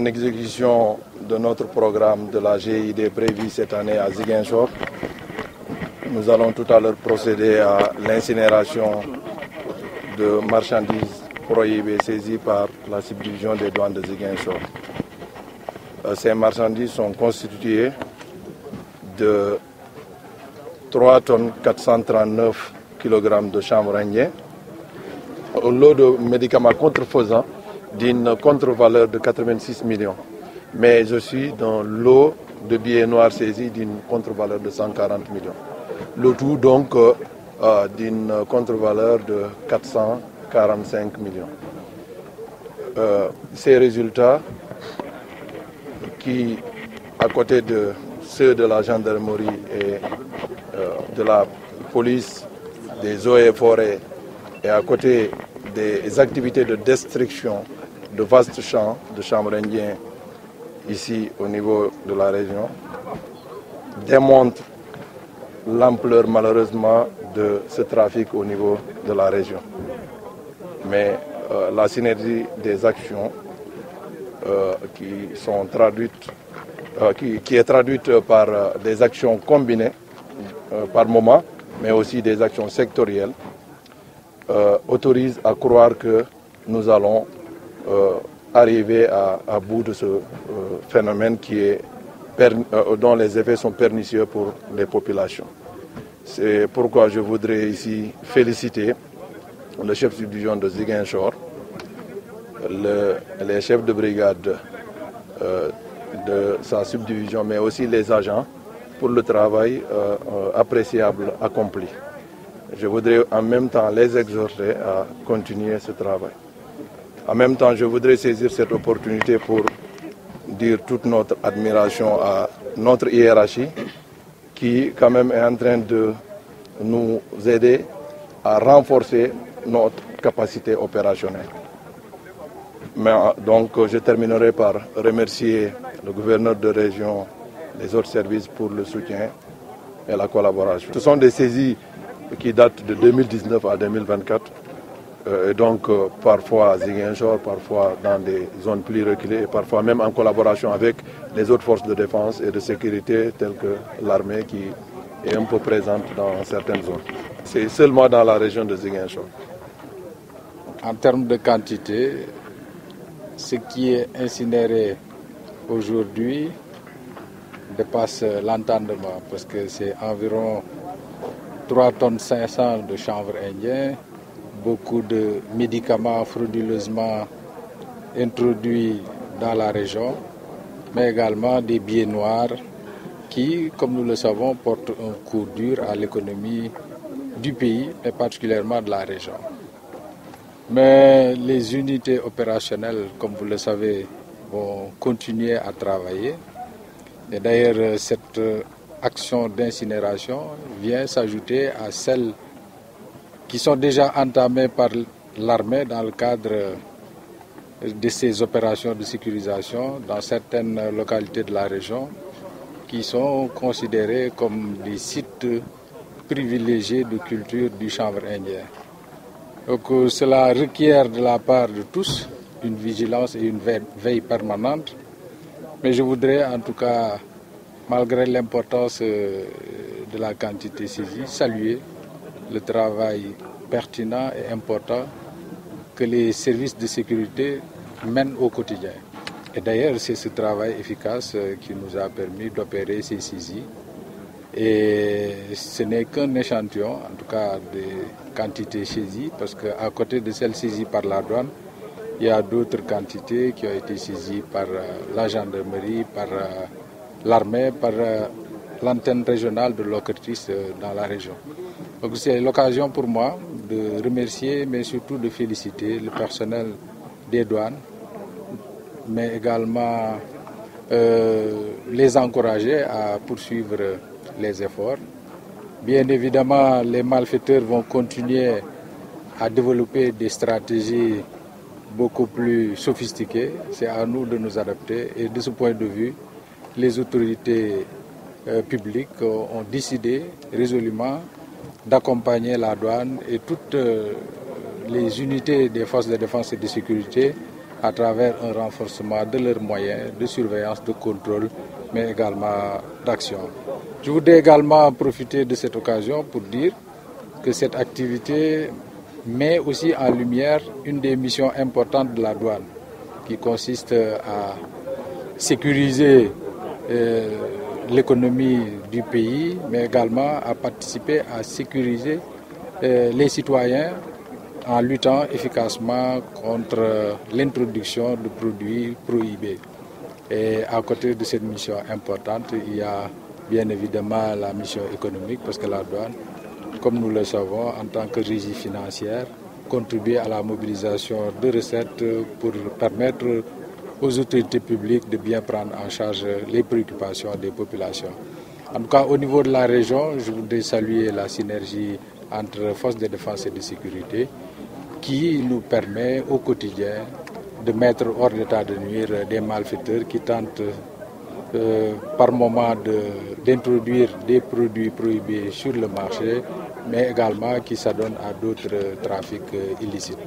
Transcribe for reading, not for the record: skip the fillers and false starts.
exécution de notre programme de la GID prévu cette année à Ziguinchor, nous allons tout à l'heure procéder à l'incinération de marchandises prohibées saisies par la subdivision des douanes de Ziguinchor. Ces marchandises sont constituées de 3 tonnes 439 kg de chanvre indien, un lot de médicaments contrefaisants d'une contre-valeur de 86 millions. Mais aussi dans l'eau de billets noirs saisis d'une contre-valeur de 140 millions. Le tout donc d'une contre-valeur de 445 millions. Ces résultats qui, à côté de ceux de la gendarmerie et de la police, des eaux et forêts, et à côté des activités de destruction de vastes champs de chanvre indien ici au niveau de la région, démontrent l'ampleur malheureusement de ce trafic au niveau de la région. Mais la synergie des actions qui est traduite par des actions combinées par moment, mais aussi des actions sectorielles, autorise à croire que nous allons arriver à bout de ce phénomène dont les effets sont pernicieux pour les populations. C'est pourquoi je voudrais ici féliciter le chef de subdivision de Ziguinchor, les chefs de brigade de sa subdivision, mais aussi les agents pour le travail appréciable accompli. Je voudrais en même temps les exhorter à continuer ce travail. En même temps, je voudrais saisir cette opportunité pour dire toute notre admiration à notre hiérarchie qui quand même est en train de nous aider à renforcer notre capacité opérationnelle. Donc je terminerai par remercier le gouverneur de région, les autres services pour le soutien et la collaboration. Ce sont des saisies qui datent de 2019 à 2024. Et donc parfois à Ziguinchor, parfois dans des zones plus reculées, et parfois même en collaboration avec les autres forces de défense et de sécurité telles que l'armée qui est un peu présente dans certaines zones. C'est seulement dans la région de Ziguinchor. En termes de quantité, ce qui est incinéré aujourd'hui dépasse l'entendement parce que c'est environ 3 tonnes 500 de chanvre indien, beaucoup de médicaments frauduleusement introduits dans la région, mais également des billets noirs qui, comme nous le savons, portent un coup dur à l'économie du pays et particulièrement de la région. Mais les unités opérationnelles, comme vous le savez, vont continuer à travailler. Et d'ailleurs, cette action d'incinération vient s'ajouter à celles qui sont déjà entamées par l'armée dans le cadre de ces opérations de sécurisation dans certaines localités de la région qui sont considérées comme des sites privilégiés de culture du chanvre indien. Donc cela requiert de la part de tous une vigilance et une veille permanente. Mais je voudrais en tout cas, malgré l'importance de la quantité saisie, saluer le travail pertinent et important que les services de sécurité mènent au quotidien. Et d'ailleurs, c'est ce travail efficace qui nous a permis d'opérer ces saisies. Et ce n'est qu'un échantillon, en tout cas, des quantités saisies, parce qu'à côté de celles saisies par la douane, il y a d'autres quantités qui ont été saisies par la gendarmerie, par l'armée, par l'antenne régionale de l'OCRTIS dans la région. Donc c'est l'occasion pour moi de remercier, mais surtout de féliciter le personnel des douanes, mais également les encourager à poursuivre les efforts. Bien évidemment, les malfaiteurs vont continuer à développer des stratégies beaucoup plus sophistiquées. C'est à nous de nous adapter. Et de ce point de vue, les autorités publiques ont décidé résolument d'accompagner la douane et toutes les unités des forces de défense et de sécurité à travers un renforcement de leurs moyens de surveillance, de contrôle, mais également d'action. Je voudrais également profiter de cette occasion pour dire que cette activité met aussi en lumière une des missions importantes de la douane, qui consiste à sécuriser l'économie du pays, mais également à participer à sécuriser les citoyens en luttant efficacement contre l'introduction de produits prohibés. Et à côté de cette mission importante, il y a bien évidemment la mission économique, parce que la douane, comme nous le savons, en tant que régie financière, contribue à la mobilisation de recettes pour permettre aux autorités publiques de bien prendre en charge les préoccupations des populations. En tout cas, au niveau de la région, je voudrais saluer la synergie entre forces de défense et de sécurité qui nous permet au quotidien de mettre hors d'état de nuire des malfaiteurs qui tentent par moment d'introduire des produits prohibés sur le marché, mais également qui s'adonnent à d'autres trafics illicites.